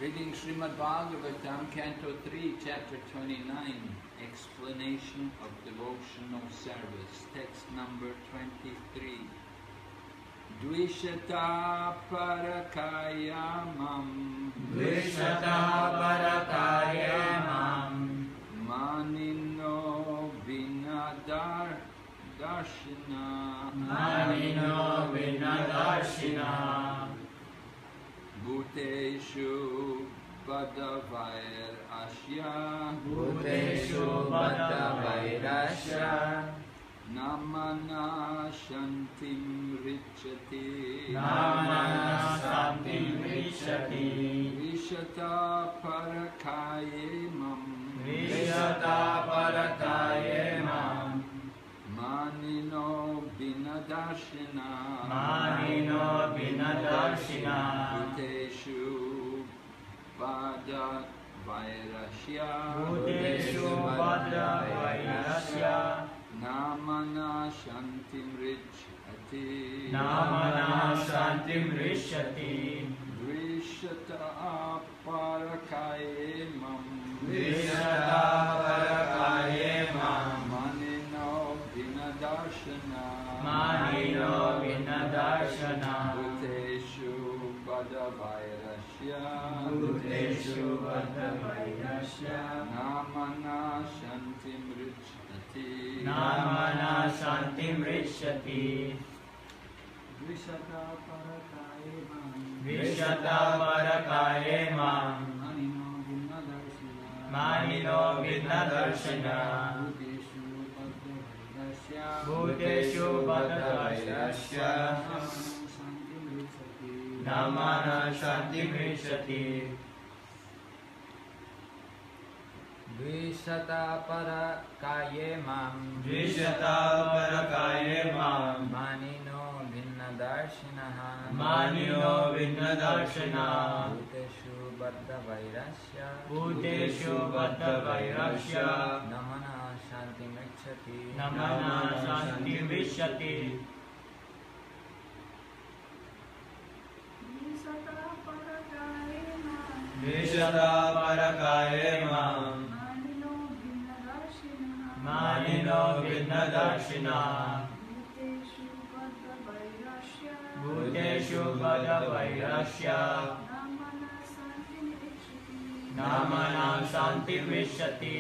Reading Srimad Bhagavatam, Canto 3, Chapter 29, Explanation of Devotional Service, text number 23. Dvishata parakayamam, Dvishata parakayamam, manino vinadar darshina, manino vinadarshina, Bhut Bhuteshu Badavairasya Bhuteshu Badavairasya Namana Shantim Richati Namana Shantim Richati Vishata Parakaye Mam Vishata Parakaye Mam Manino Binadarshina Manino Binadarshina Bhuteshu Bada Vairasya Bhuteshu Badavairasya Namana Shantim Richati Namana Shantim Richati Drishata Parakaye Mam Vishata Parakaye Mam Manino Binadarshana Manino Binadarshana Bhuteshu Badavairasya Bhuteshu Badavairasya Namana Shantim Richati Namana Shantim Richati Drishata Parakaye Mam Vishata Parakaye Mam Manino Binadarshana Manino Binadarshana Bhuteshu Badavairasya Namana Shantim Richati Dvishata Parakaye Mam Vishata Parakaye Mam Manino Bhinnadarshinaha Manino Bhinnadarshana Bhuteshu Badavairasya Bhuteshu Badavairasya Namana Shantim Richati Namana Shantim Richati Vishata Parakaye Mam Manino Bhinnadarshina Bhuteshu Badavairasya Namana Shantim Richati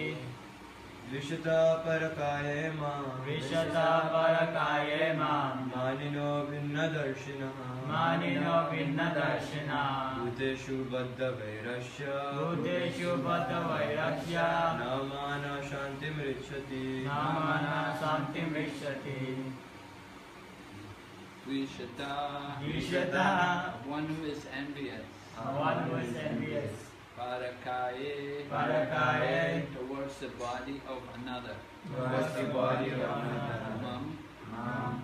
Vishata Parakaye Mam Vishata Parakaye Mam Manino Bhinnadarshinaha Manino Bhinnadarshina Bhuteshu Badavairasya Bhuteshu Badavairasya Namana Shantim Richati Namana Shantim Richati Dvishata Vishata one who is envious One who is envious Parakaye Parakaye towards the body of another towards the body of another Mam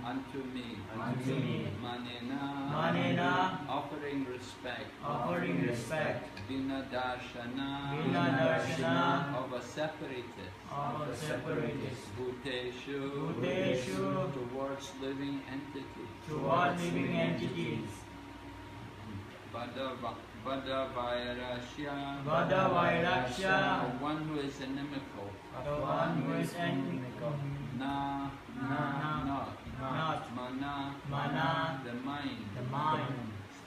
unto me unto me Manena Manena offering respect offering respect Binadarshana Binadarshana of a separatist of a separatist Bhuteshu Bhuteshu towards living entities toward living entities Badavairasya Badavairasya one who is inimical the one who is inimical Na not Mana the mind the mind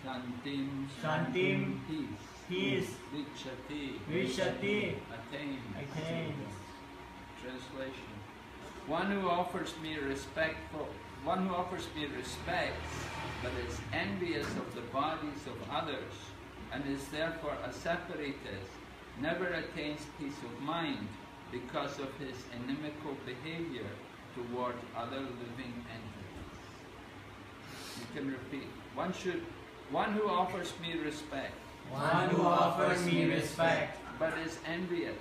Shantim Shantim peace Peace Richati Richati attains. Translation: one who offers me respect, but is envious of the bodies of others, and is therefore a separatist, never attains peace of mind because of his inimical behavior toward other living entities. You can repeat. One who offers me respect. One who offers me respect, But is envious.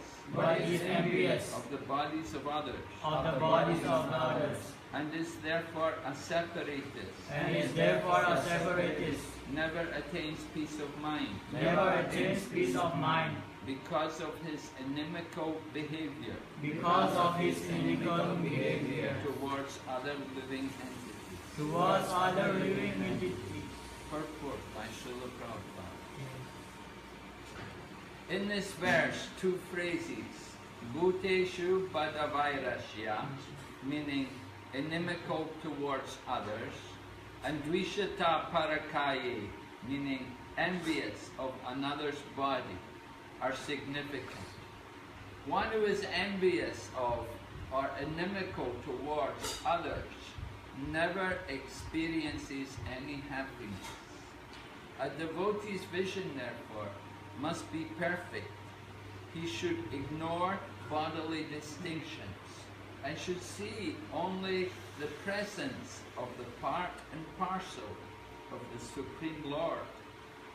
Of the bodies of others. Of the bodies of others. And is therefore a separatist. And is therefore a separatist. Never attains peace of mind. Never attains peace of mind. Because of his inimical behavior. Because of his inimical behavior. Towards other living entities. Towards other living entities. Purport by Srila Prabhupada. In this verse, two phrases, Bhuteshu Badavairasya, meaning inimical towards others, and Dvishata Parakaye, meaning envious of another's body, are significant. One who is envious of or inimical towards others never experiences any happiness. A devotee's vision, therefore, must be perfect. He should ignore bodily distinctions and should see only the presence of the part and parcel of the Supreme Lord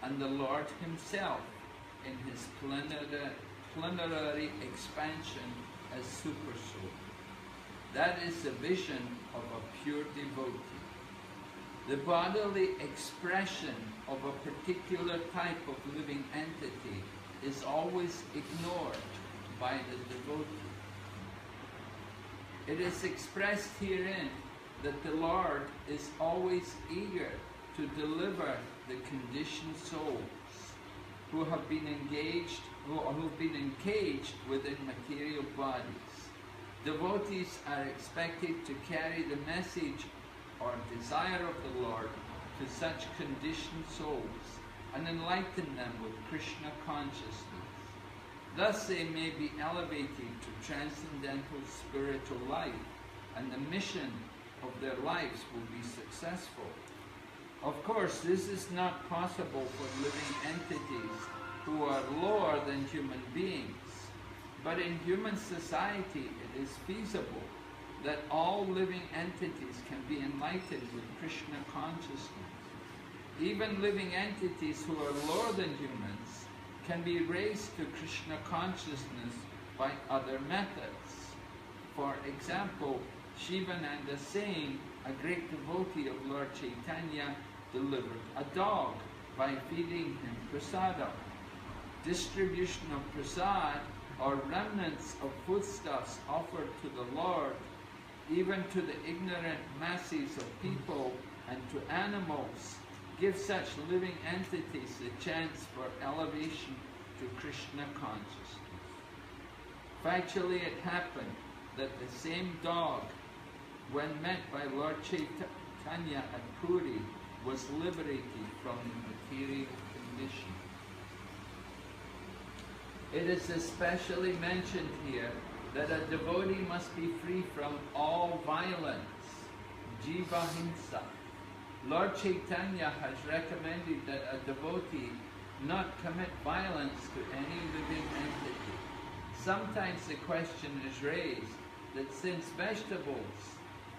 and the Lord Himself in His plenary expansion as Supersoul. That is the vision of a pure devotee. The bodily expression of a particular type of living entity is always ignored by the devotee. It is expressed herein that the Lord is always eager to deliver the conditioned souls who have been engaged within material bodies. Devotees are expected to carry the message or desire of the Lord to such conditioned souls and enlighten them with Krishna consciousness. Thus they may be elevated to transcendental spiritual life, and the mission of their lives will be successful. Of course, this is not possible for living entities who are lower than human beings, but in human society it is feasible that all living entities can be enlightened with Krishna consciousness. Even living entities who are lower than humans can be raised to Krishna consciousness by other methods. For example, Shivananda Singh, a great devotee of Lord Chaitanya, delivered a dog by feeding him prasadam. Distribution of prasad, or remnants of foodstuffs offered to the Lord, even to the ignorant masses of people and to animals, give such living entities a chance for elevation to Krishna consciousness. Factually, it happened that the same dog, when met by Lord Chaitanya at Puri, was liberated from the material condition. It is especially mentioned here that a devotee must be free from all violence, jiva hinsa. Lord Chaitanya has recommended that a devotee not commit violence to any living entity. Sometimes the question is raised that since vegetables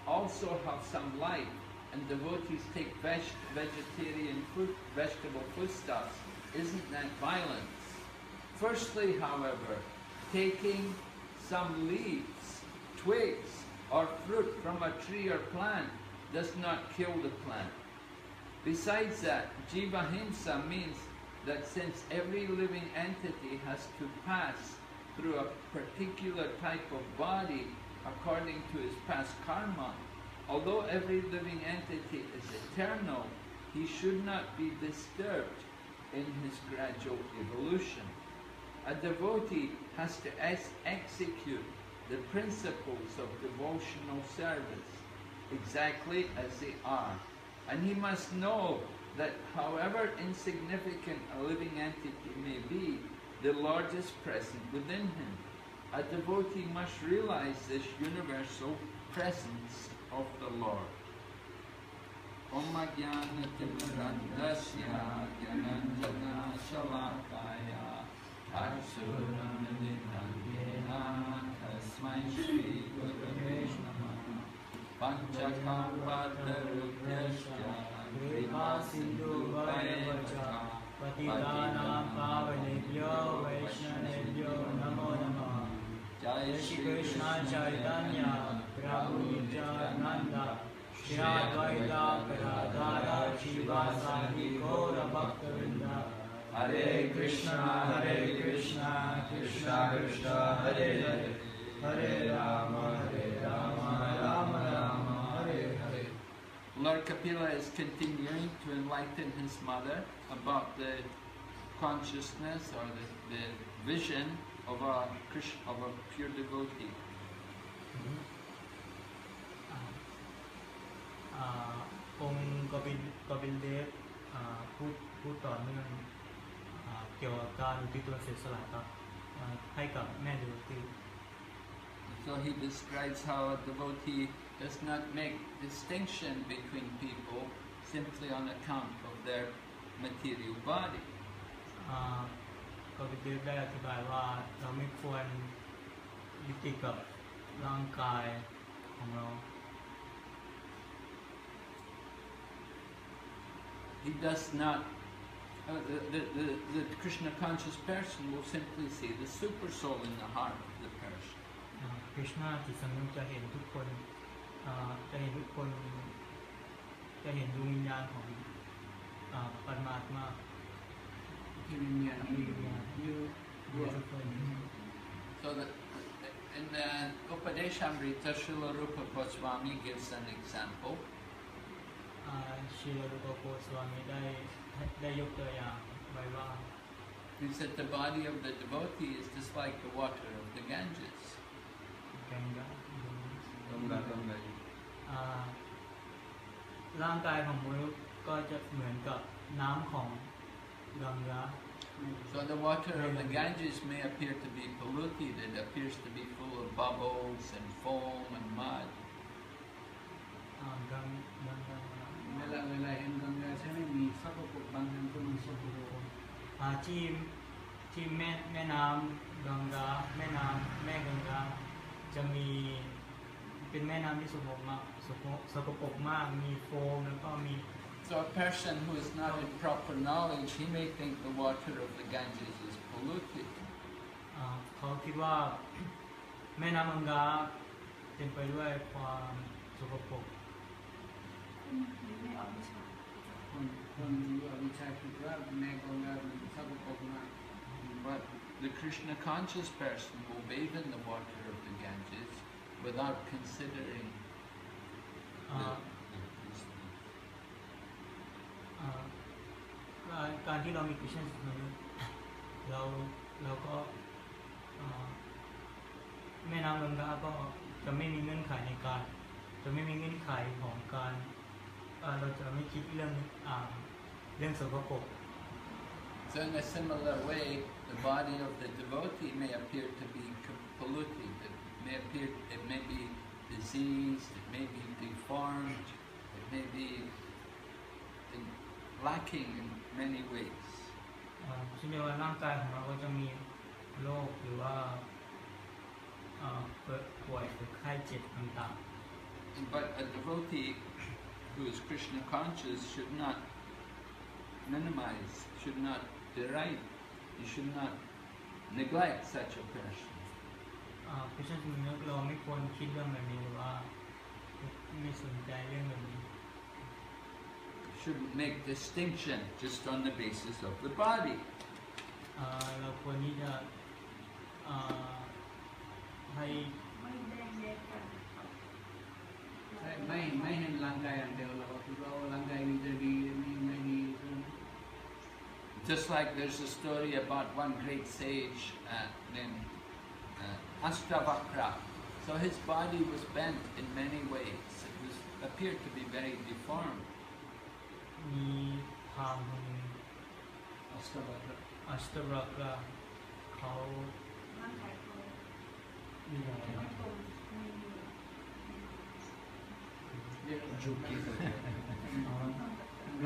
also have some life and devotees take vegetarian food, vegetable foodstuffs, isn't that violence? Firstly, however, taking some leaves, twigs, or fruit from a tree or plant does not kill the plant. Besides that, jivahimsa means that since every living entity has to pass through a particular type of body according to his past karma, although every living entity is eternal, he should not be disturbed in his gradual evolution. A devotee has to execute the principles of devotional service exactly as they are. And he must know that however insignificant a living entity may be, the Lord is present within him. A devotee must realize this universal presence of the Lord. Om Jnana Timirandasya Jnananjana Shalakaya Arsuram Nidhandena Tasmai Shri Gurave Namah Panchakambatarubhyasya Kripa Sindhu Vairavacha Patitanam Pavanebhyo Vaishnavebhyo Namo Namah. Jai Shri Krishna Chaitanya Prabhu Nityananda Shri Advaita Gadadhara Shivasadi Gaura Bhaktavinda. Hare Krishna, Krishna Krishna, Hare Hare, Hare Rama, Rama Rama, Hare Hare. Lord Kapila is continuing to enlighten his mother about the consciousness or the vision of a pure devotee. Ông Kapil Dev พูดต่อเนื่องเกี่ยวกับการอุทิศตนเสียสละให้กับแม่ดูตี So he describes how a devotee does not make distinction between people simply on account of their material body. ก็ไปดูได้อธิบายว่าเราไม่ควรยึดติดกับร่างกายของเรา He does not. The Krishna conscious person will simply see the super soul in the heart of the person. คริชนาจิตสำนึกจะเห็นทุกคนจะเห็นทุกคนจะเห็นดวงวิญญาณของปรมาตมาวิญญาณอยู่ทุกคน So that in the Upadeshamrita, Srila Rupa Goswami gives an example. ชิลรูปโกสวามีได้ยกตัวอย่างไว้ว่า He said the body of the devotee is just like the water of the Ganges. แกงกา Ganga ร่างกายของมนุษย์ก็จะเหมือนกับน้ำของกังกา So the water of the Ganges may appear to be polluted. It appears to be full of bubbles and foam and mud. กัง เวลาเห็นกังกาใช่ไหมมีสักกระปุกบางแห่งก็มีสักกระปุก ที่แม่น้ำกังกาแม่กังกาจะมีเป็นแม่น้ำที่สกปรกมากมีโฟมแล้วก็มี So a person who is not in proper knowledge, he may think the water of the Ganges is polluted. เขาคิดว่าแม่น้ำกังกาเป็นไปด้วยความสกปรก คนวิชาคิดว่าแม่กังกาเป็นสักกระปุกมาก But the Krishna conscious person will bathe in the water of the Ganges without considering the การที่เรามี Krishna เราก็แม่น้ำกังกาก็จะไม่มีเงื่อนไขในการจะไม่มีเงื่อนไขของการเราจะไม่คิดเรื่องสกปรก So in a similar way, the body of the devotee may appear to be polluted. It may be diseased. It may be deformed. It may be lacking in many ways. เช่นเดียวกันร่างกายของเราก็จะมีโรคหรือว่าป่วยหรือไข้เจ็บต่าง But a devotee who is Krishna conscious should not minimize, should not deride, you should not neglect such a person. ๆKrishna สำนึกเราไม่ควรคิดเรื่องแบบนี้หรือว่าไม่สนใจเรื่องแบบนี้ Shouldn't make distinction just on the basis of the body. เราควรที่จะให้ ไม่เห็นร่างกายอย่างเดียวเราคิดว่าร่างกายนี้จะดีนี่ไม่ดี Just like there's a story about one great sage named Ashtavakra. So his body was bent in many ways. It appeared to be very deformed. มีพราหมณ์คนหนึ่ง อัสตบะ อัสตรักราเขามีอะไรนะ จุกิส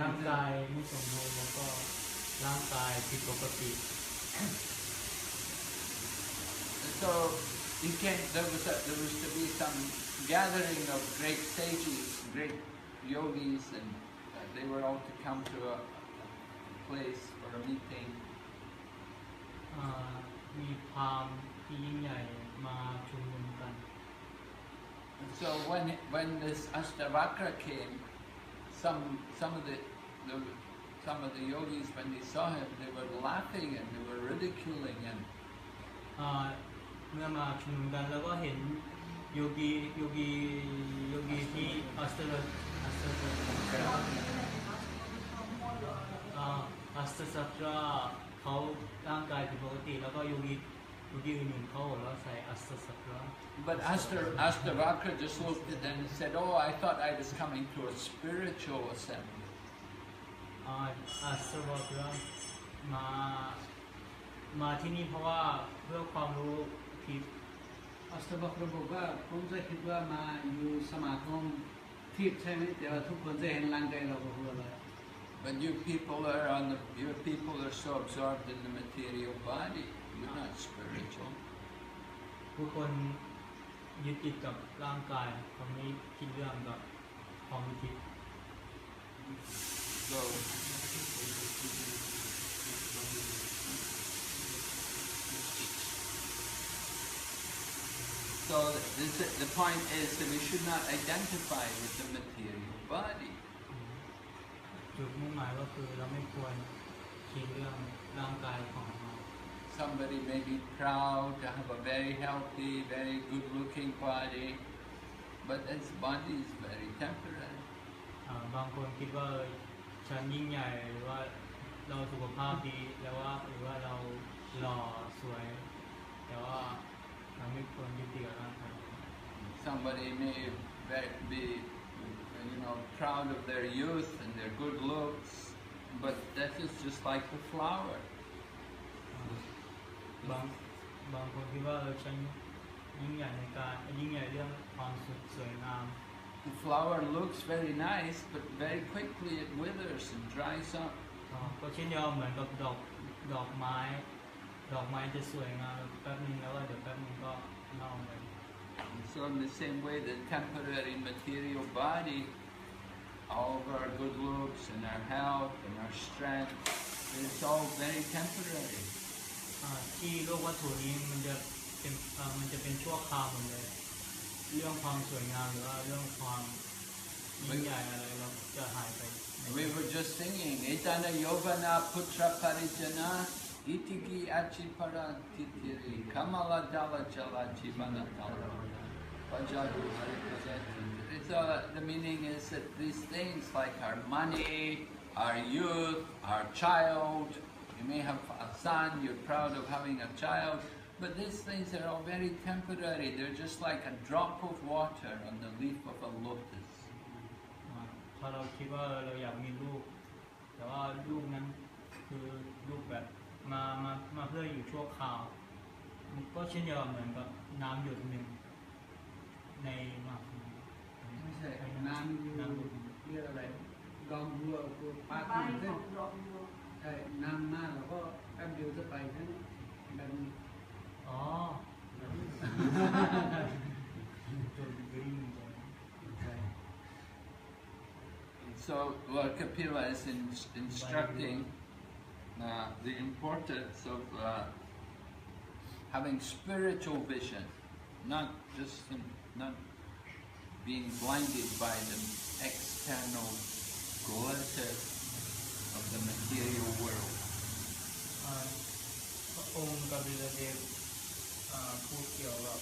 ร่างกายไม่สมบูรณ์แล้วก็ร่างกายผิดปกติ So there was to be some gathering of great sages, great yogis, and they were all to come to a place for a meeting. มีพราหมณ์ที่ยิ่งใหญ่มาชุมนุมกัน So when this Ashtavakra came, some of the yogis, when they saw him, they were laughing and they were ridiculing him. เมื่อมาชุมนุมกันแล้วก็เห็นโยกีที่อัสตสัตราเขาร่างกายผิดปกติแล้วก็โยกีอื่นๆเขาหัวเราะใส่อัสตสัตรา But Ashtavakra just looked at them and said, "Oh, I thought I was coming to a spiritual assembly." อัสตวัครามาที่นี่เพราะว่าเพื่อความรู้ผิด อัสตบะบอกว่าผมจะคิดว่ามาอยู่สมาคมทิพย์ใช่ไหมแต่ว่าทุกคนจะเห็นร่างกายเราก็หัวเราะ But you people are so absorbed in the material body. You're not spiritual. ผู้คนยึดติดกับร่างกายเขาไม่คิดเรื่องกับความคิด So, the point is that we should not identify with the material body. จุดมุ่งหมายก็คือเราไม่ควรคิดเรื่องร่างกายของเรา Somebody may be proud to have a very healthy, very good-looking body, but its body is very temporary. บางคนคิดว่าฉันยิ่งใหญ่หรือว่าเราสุขภาพดีแล้วว่าหรือว่าเราหล่อสวยแต่ว่าเราไม่ควรยึดติดกับร่างกาย Somebody may be, proud of their youth and their good looks, but that is just like the flower. บางคนคิดว่าฉันยิ่งใหญ่ในการยิ่งใหญ่เรื่องความสวยงาม The flower looks very nice, but very quickly it withers and dries up. ก็เช่นเดียวเหมือนกับดอกไม้จะสวยงามแป๊บนึงแล้วเดี๋ยวแป๊บนึงก็เน่าไป And so in the same way, the temporary material body, all of our good looks and our health and our strength, it's all very temporary. ที่โลกวัตถุนี้มันจะเป็นชั่วคราวหมดเลยเรื่องความสวยงามหรือว่าเรื่องความยิ่งใหญ่อะไรเราจะหายไป We were just singing, Etana Yovana Putra Parijana Itiki Achipara Titiri Kamala Dala Chala Chivana Tala Pajadu Haripajati. So the meaning is that these things like our money, our youth, our child, you may have a son, you're proud of having a child, but these things are all very temporary. They're just like a drop of water on the leaf of a lotus. ถ้าเราคิดว่าเราอยากมีลูกแต่ว่าลูกนั้นคือลูกแบบมาเพื่ออยู่ชั่วคราวก็เช่นเดียวเหมือนกับน้ำหยดหนึ่งในหมาก ไม่ใช่น้ำเรียกอะไรดองบัวปลา บ้าน ขึ้น ของดอกบัว ใช่น้ำมากแล้วก็แป๊บเดียวจะไปนั้นแบบนี้ อ๋อจนกริ้งเลย So Lord Kapila is instructing the importance of having spiritual vision, not being blinded by the external glitter of the material world. พระองค์กบิลเดชพูดเกี่ยวกับ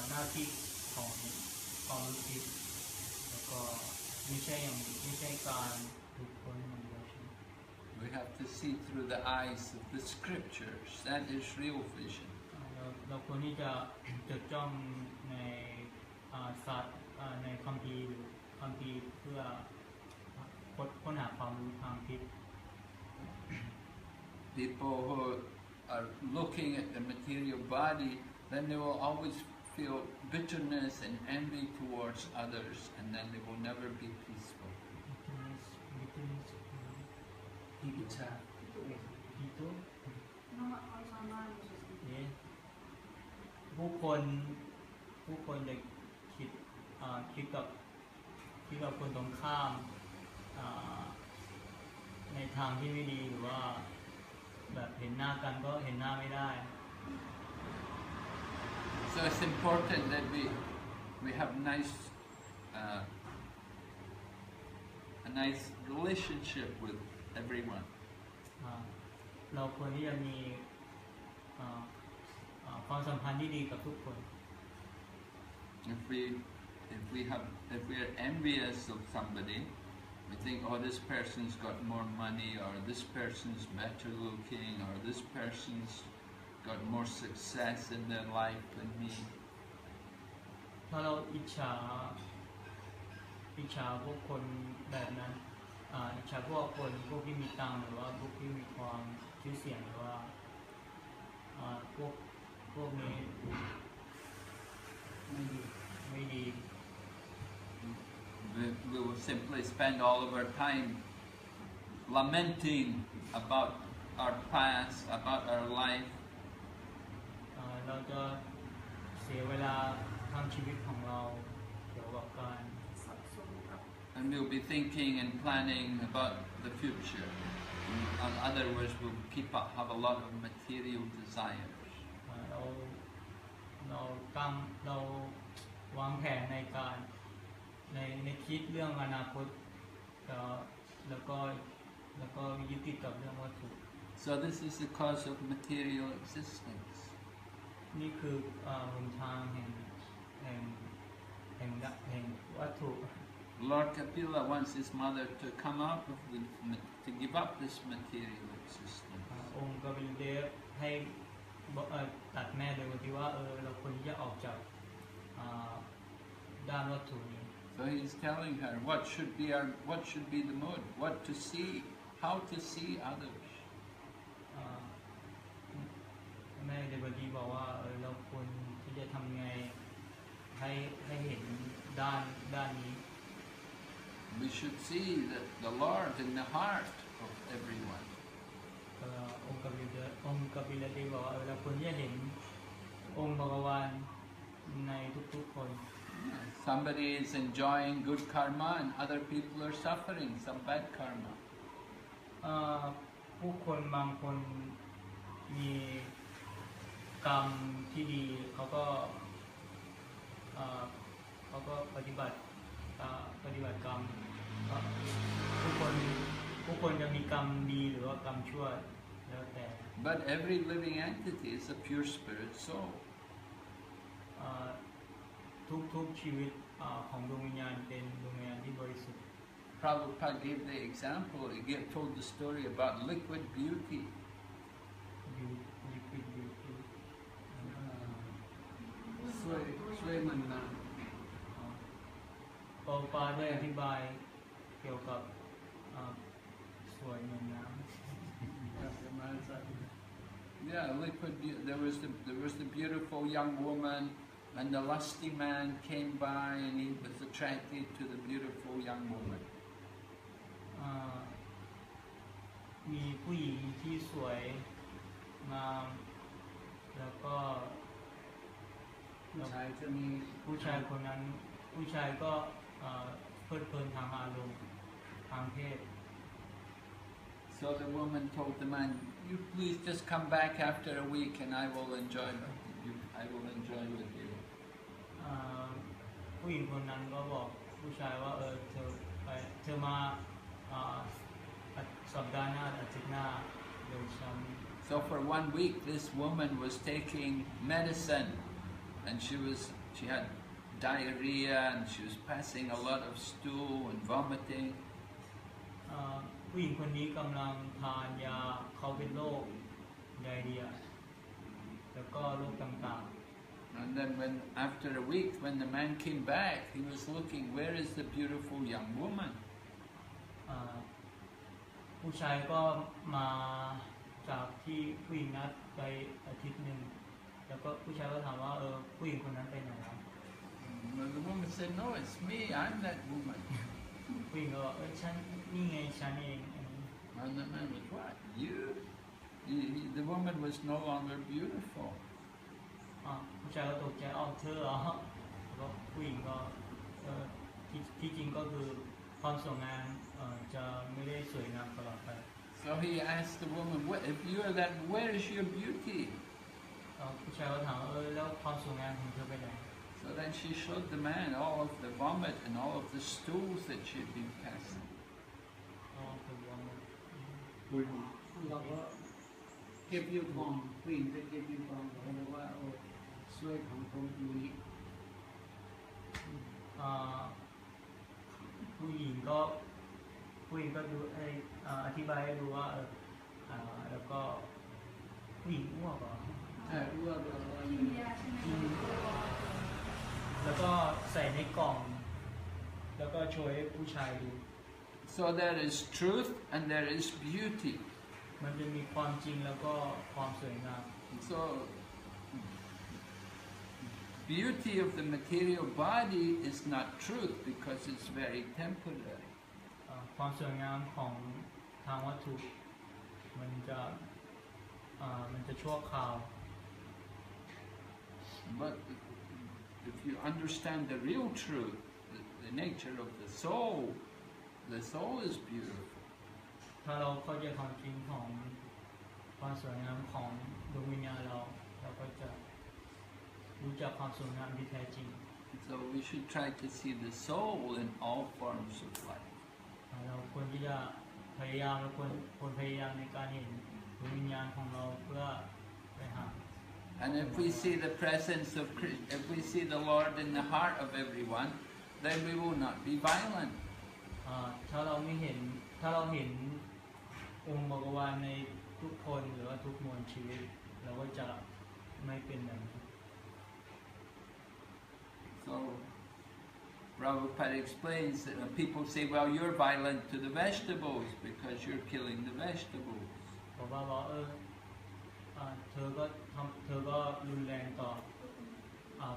หน้าที่ของความรู้สึกแล้วก็ไม่ใช่การถูกคนอย่างเดียวใช่ไหม We have to see through the eyes of the scriptures. That is real vision. เราควรที่จะจดจ้องในศาสตร์ในคัมภีร์หรือคัมภีร์เพื่อค้นหาความรู้ทางคิด People who are looking at the material body, then they will always feel bitterness and envy towards others, and then they will never be peaceful. ที่อิจฉา ผู้คนจะคิดกับคนตรงข้ามในทางที่ไม่ดีหรือว่าแบบเห็นหน้ากันก็เห็นหน้าไม่ได้ So it's important that we have a nice relationship with everyone. เราควรที่จะมีความสัมพันธ์ที่ดีกับทุกคน If we are envious of somebody, we think, oh, this person's got more money, or this person's better looking, or this person's got more success in their life than me. ถ้าเราอิจฉาพวกคนแบบนั้นอิจฉาพวกที่มีตังค์หรือว่าพวกที่มีความชื่อเสียงหรือว่าพวกนี้ไม่ดี We will simply spend all of our time lamenting about our past, about our life. เราจะเสียเวลาทั้งชีวิตของเราเกี่ยวกับการ And we'll be thinking and planning about the future. In other words, we'll have a lot of material desires. เราวางแผนในการในคิดเรื่องอนาคตแล้วก็ยึดติดกับเรื่องวัตถุ So this is the cause of material existence. นี่คือหนทางแห่งวัตถุ Lord Kapila wants his mother to come out of to give up this material existence. องค์กบิลเดฟให้ตัดแม่โดยที่ว่าเราควรที่จะออกจากด้านวัตถุนี้ So he's telling her what should be the mode, what to see, how to see others. แม่เดบดีบอกว่าเราควรที่จะทำไงให้เห็นด้านนี้ We should see the Lord in the heart of everyone. องค์กบิลเดฟบอกว่าเราควรที่จะเห็นองค์พระวานในทุกๆคน Somebody is enjoying good karma and other people are suffering some bad karma. ผู้คนบางคนมีกรรมที่ดีเขาก็ปฏิบัติกรรมผู้คนจะมีกรรมดีหรือว่ากรรมชั่วแล้วแต่ But every living entity is a pure spirit soul. ทุกชีวิตของดวงวิญญาณเป็นดวงวิญญาณที่บริสุทธิ์ Prabhupada gave the example, told the story about liquid beauty. ช่วยมันนะ ปอปาได้อธิบายเกี่ยวกับสวยเหมือนน้ำ Yeah, liquid beauty. There was the beautiful young woman, and the lusty man came by, and he was attracted to the beautiful young woman. มีผู้หญิงที่สวยงามแล้วก็ ผู้ชายจะมี ผู้ชายคนนั้นผู้ชายก็เพลิดเพลินทางอารมณ์ทางเพศ So the woman told the man, "You please just come back after a week, and I will enjoy you. I will enjoy with you." ผู้หญิงคนนั้นก็บอกผู้ชายว่าเธอมาสัปดาห์หน้าอาทิตย์หน้าเดี๋ยวฉัน So for 1 week, this woman was taking medicine, and she had diarrhea, and she was passing a lot of stool and vomiting. ผู้หญิงคนนี้กำลังทานยาเขาเป็นโรคไดอาเรียแล้วก็โรคต่างๆ And then after a week, when the man came back, he was looking, where is the beautiful young woman? ผู้ชายก็มาจากที่ผู้หญิงนัดไปอาทิตย์หนึ่งแล้วก็ผู้ชายก็ถามว่าผู้หญิงคนนั้นไปไหนแล้ว And the woman said, "No, it's me. I'm that woman." ผู้หญิงก็บอกฉันนี่ไงฉันเอง And the man was, "What? You?" The woman was no longer beautiful. ผู้ชายก็ตกใจเธอเหรอแล้วก็ผู้หญิงก็ที่จริงก็คือความสวยงามจะไม่ได้สวยงามตลอดไป So he asked the woman, "If you are that, where is your beauty?" ผู้ชายก็ถามแล้วความสวยงามของเธอไปไหน So then she showed the man all of the vomit and all of the stools that she had been passing. เราก็เก็บยูฟองผู้หญิงจะเก็บยูฟองเขาบอกว่าช่วยของผมอยู่นี้ ผู้หญิงก็ดูอธิบายให้ดูว่าแล้วก็ผู้หญิงอ้วกเหรอ อ้วกแล้วก็ใส่ในกล่องแล้วก็โชว์ให้ผู้ชายดู So there is truth and there is beauty. มันจะมีความจริงแล้วก็ความสวยงาม So beauty of the material body is not truth because it's very temporary. ความสวยงามของท างวัตถุมันจะชั่วคราว But if you understand the real truth, the nature of the soul is beautiful. ถ้าเราเข้าใจความจริงของความสวยงามของดวงวิญญาณเราก็จะรู้จักความสวยงามที่แท้จริง So we should try to see the soul in all forms of life. เราควรที่จะพยายามเราควรพยายามในการเห็นดวงวิญญาณของเราเพื่อไปหา And if we see the presence of if we see the Lord in the heart of everyone, then we will not be violent. ถ้าเราเห็นองค์บากวานในทุกคนหรือว่าทุกมวลชีวิตเราก็จะไม่เป็นแบบนี้ So Prabhupada explains that when people say, well, you're violent to the vegetables because you're killing the vegetables. บอกว่าเธอก็รุนแรงต่อ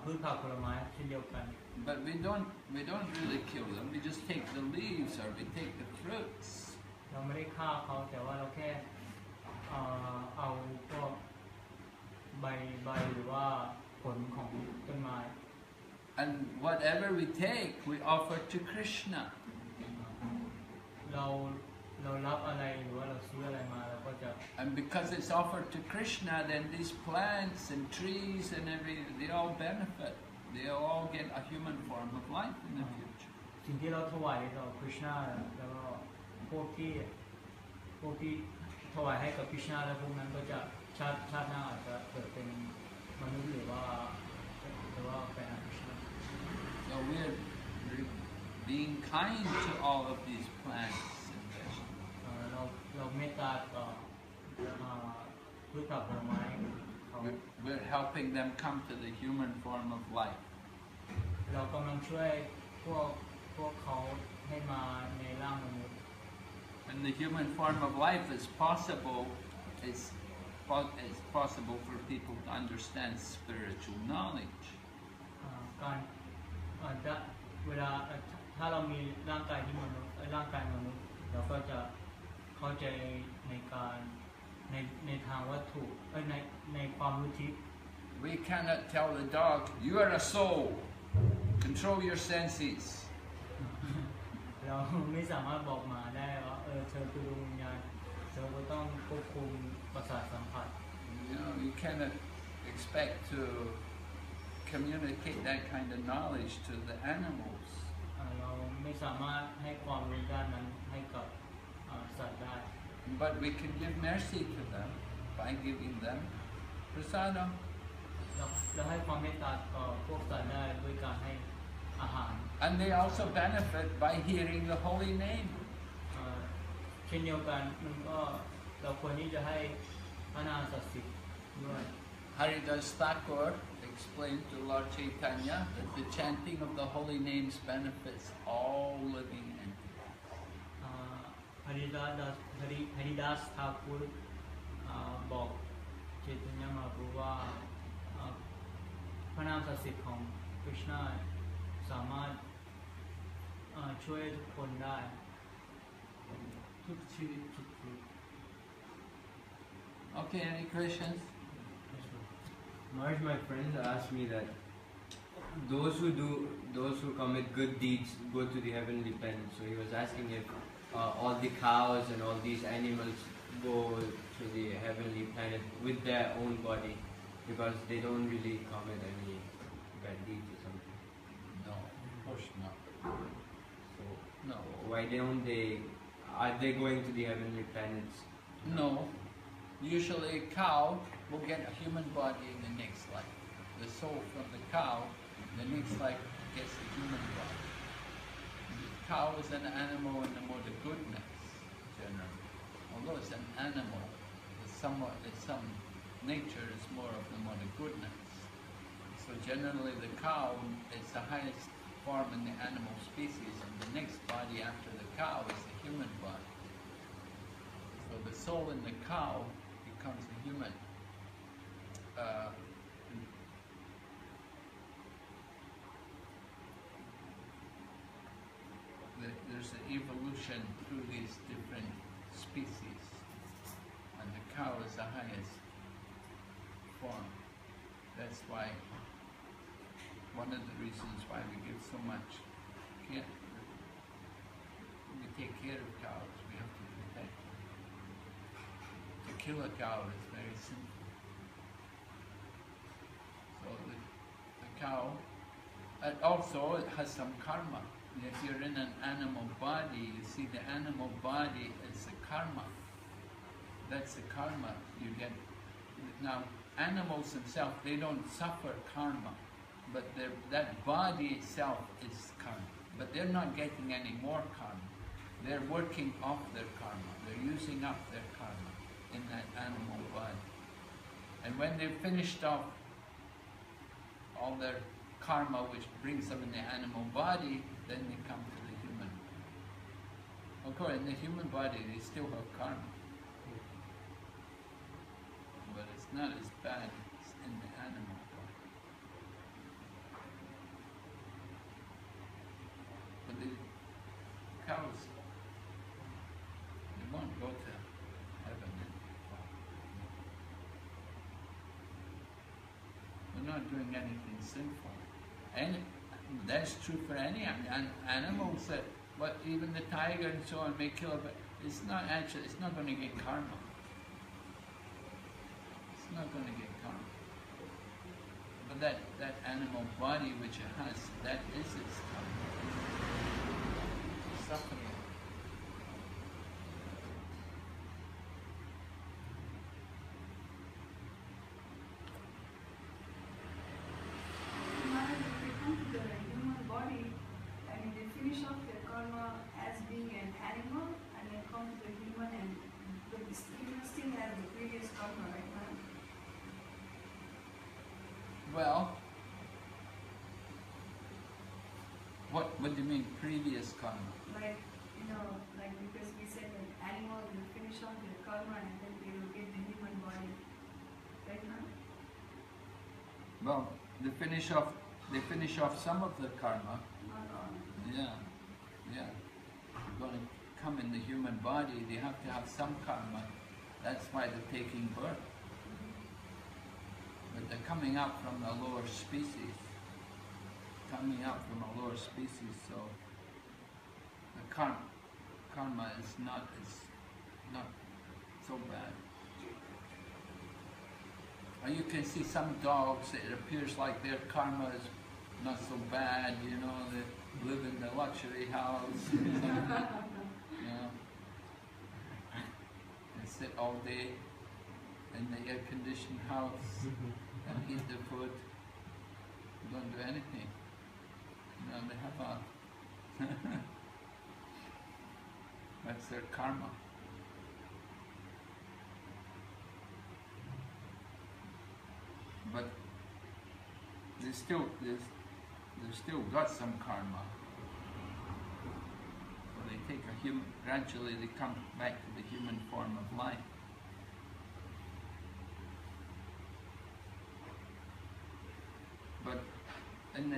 พืชผักผลไม้เช่นเดียวกัน But we don't really kill them. We just take the leaves or we take the fruits. เราไม่ได้ฆ่าเขาแต่ว่าเราแค่เอาพวกใบหรือว่าผลของต้นไม้ And whatever we take, we offer to Krishna. เรารับอะไรหรือว่าเราซื้ออะไรมาเราก็จะ And because it's offered to Krishna, then these plants and trees and everything, they all benefit. They'll all get a human form of life in the future. สิ่งที่เราถวายต่อคริชนาแล้วก็พวกที่ถวายให้กับคริชนาแล้วพวกนั้นก็จะชาติหน้าอาจจะเกิดเป็นมนุษย์หรือว่าเป็นคริชนา So we're being kind to all of these plants and vegetables. เราเมตตาต่อพืชผักผลไม้เขา We're helping them come to the human form of life. เรากำลังช่วยพวกเขาให้มาในร่างมนุษย์ And the human form of life is possible. It's possible for people to understand spiritual knowledge. เวลาถ้าเรามีร่างกายที่มนุษย์เราก็จะเข้าใจในทางวัตถุในความรู้ทิพย์ We cannot tell the dog, you are a soul. Control your senses. เราไม่สามารถบอกหมาได้ว่าเธอคือดวงวิญญาณเธอก็ต้องควบคุมประสาทสัมผัส You cannot expect to communicate that kind of knowledge to the animals. เราไม่สามารถให้ความรู้ด้านนั้นให้กับสัตว์ได้ But we can give mercy to them by giving them prasadam. เราให้ความเมตตาต่อพวกสัตว์ได้ด้วยการให้อาหาร And they also benefit by hearing the holy name. เช่นเดียวกันมันก็เราควรที่จะให้พระนามศักดิ์สิทธิ์ด้วย Haridas Thakur explained to Lord Chaitanya that the chanting of the holy names benefits all living entities. ฮาริดัสทาคุรบอกเจตญามาพูว่าพระนามศักดิ์สิทธิ์ของคริชนาสามารถช่วยทุกคนได้ทุกชีวิตทุกคน Okay, any questions? Maharaj, my friend asked me that those who commit good deeds go to the heavenly planet. So he was asking if all the cows and all these animals go to the heavenly planet with their own body because they don't really commit any bad deeds or something. No, of course not. So No. why don't they? Are they going to the heavenly planets? No. Usually a cow will get a human body in the next life. The soul from the cow, in the next life gets a human body. The cow is an animal in the mode of goodness, generally. Although it's an animal, some nature is more of the mode of goodness. So generally the cow is the highest form in the animal species, and the next body after the cow is the human body. So the soul in the cow becomes a human. There's an evolution through these different species, and the cow is the highest form. That's why one of the reasons why we give so much care. We take care of cows. We have to protect them. To kill a cow is very simple. So the cow, and also it has some karma. If you're in an animal body, you see the animal body is the karma. That's the karma you get. Now, animals themselves, they don't suffer karma, but that body itself is karma. But they're not getting any more karma. They're working off their karma. They're using up their karma in that animal body. And when they've finished off all their karma, which brings them in the animal body, then they come to the human. Of course, in the human body, they still have karma. But it's not as bad as in the animal body. But the cows, they won't go to heaven. We're not doing anything sinful. And that's true for any animals that, even the tiger and so on may kill, but it's not going to get karma. It's not going to get karma. But that animal body which it has, that is its karma. Suffering. Well, what do you mean previous karma? Like, because we said that animals will finish off their karma and then they will get the human body. Right now? Well, they finish off some of the karma. Not all. Yeah. They're going to come in the human body, they have to have some karma. That's why they're taking birth. But they're coming up from a lower species. So the karma is not so bad. And you can see some dogs, it appears like their karma is not so bad, they live in the luxury house, they sit all day in the air-conditioned house and eat the food, don't do anything. They have that's their karma. But they've still got some karma. So they take gradually they come back to the human form of life. But in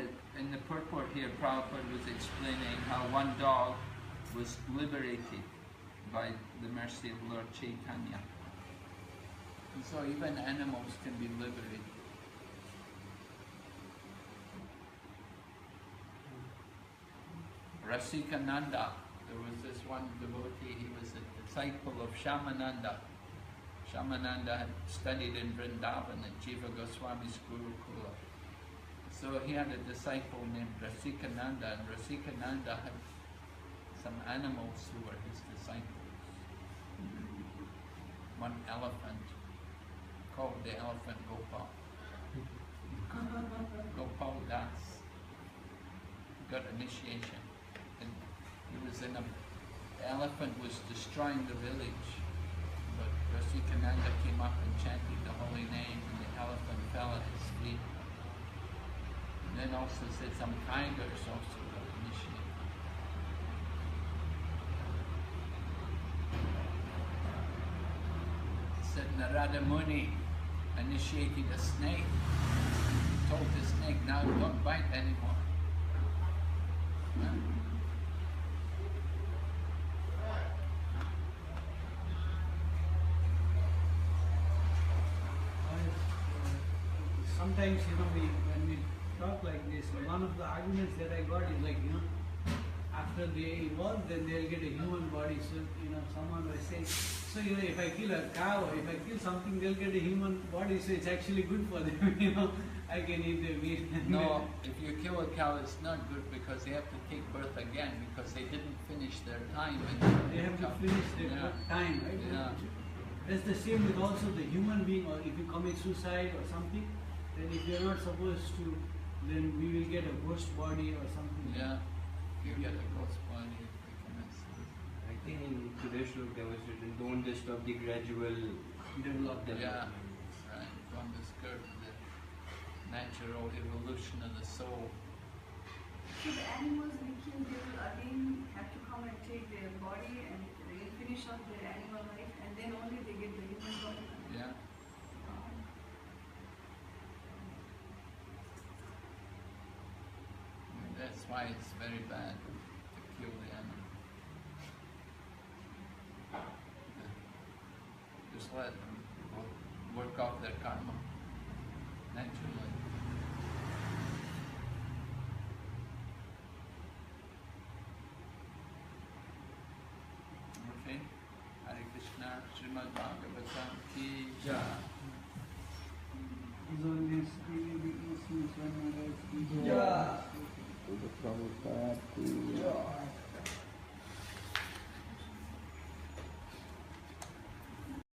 the purport here, Prabhupada was explaining how one dog was liberated by the mercy of Lord Chaitanya. And so even animals can be liberated. Rasikananda, there was this one devotee, he was a disciple of Shamananda. Shamananda had studied in Vrindavan at Jiva Goswami's Gurukula. So he had a disciple named Rasikananda, and Rasikananda had some animals who were his disciples. One elephant, called the elephant Gopal. Gopal Das got initiation. And he was the elephant was destroying the village, but Rasikananda came up and chanted the holy name, and the elephant fell at his feet. And then also said some tigers also got initiated. Said Narada Muni initiated a snake. He told the snake, now don't bite anymore. sometimes, when we talk like this, one of the arguments that I got is like, after they evolve, then they'll get a human body. So, someone was saying, so, if I kill a cow or if I kill something, they'll get a human body, so it's actually good for them, I can eat their meat. No, if you kill a cow, it's not good because they have to take birth again because they didn't finish their time. They have to finish their time, right? Yeah. That's the same with also the human being, or if you commit suicide or something, then if you're not supposed to, then we will get a ghost body or something. Yeah, you get a ghost body if we commit suicide. I think in today's book there was written, don't disturb the gradual development. Yeah, right. Don't disturb the natural evolution of the soul. So the animals we kill, they will again have to come and take their body and they will finish off their animal life and then only they get the human body. Yeah. That's why it's very bad to kill the animal. Just let them work off their karma naturally. Okay. Hare Krishna, Srimad Bhagavatam ki jai. Is on this